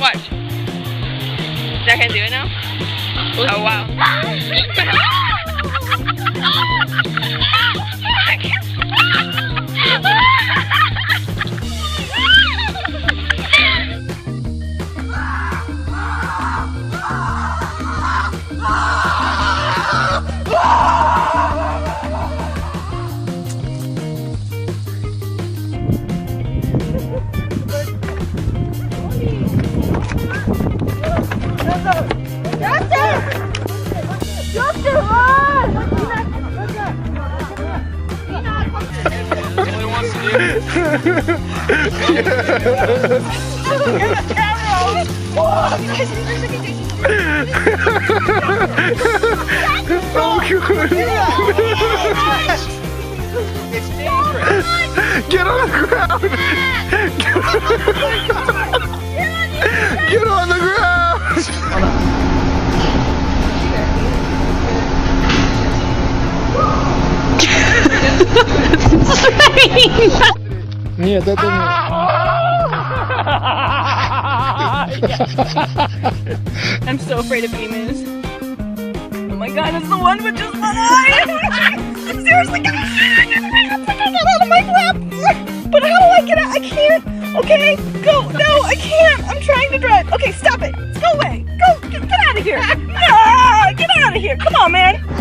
Watch. I can do it now? Oh wow. Get on the ground! Get on the ground! Нет, это не. I'm so afraid of emus. Oh my god, it's the one with just one eye! Seriously, get out of my lap! But how do I get out? I can't! Okay, go! No, I can't! I'm trying to drive! Okay, stop it! Go away! Go! Get out of here! No! Get out of here! Come on, man!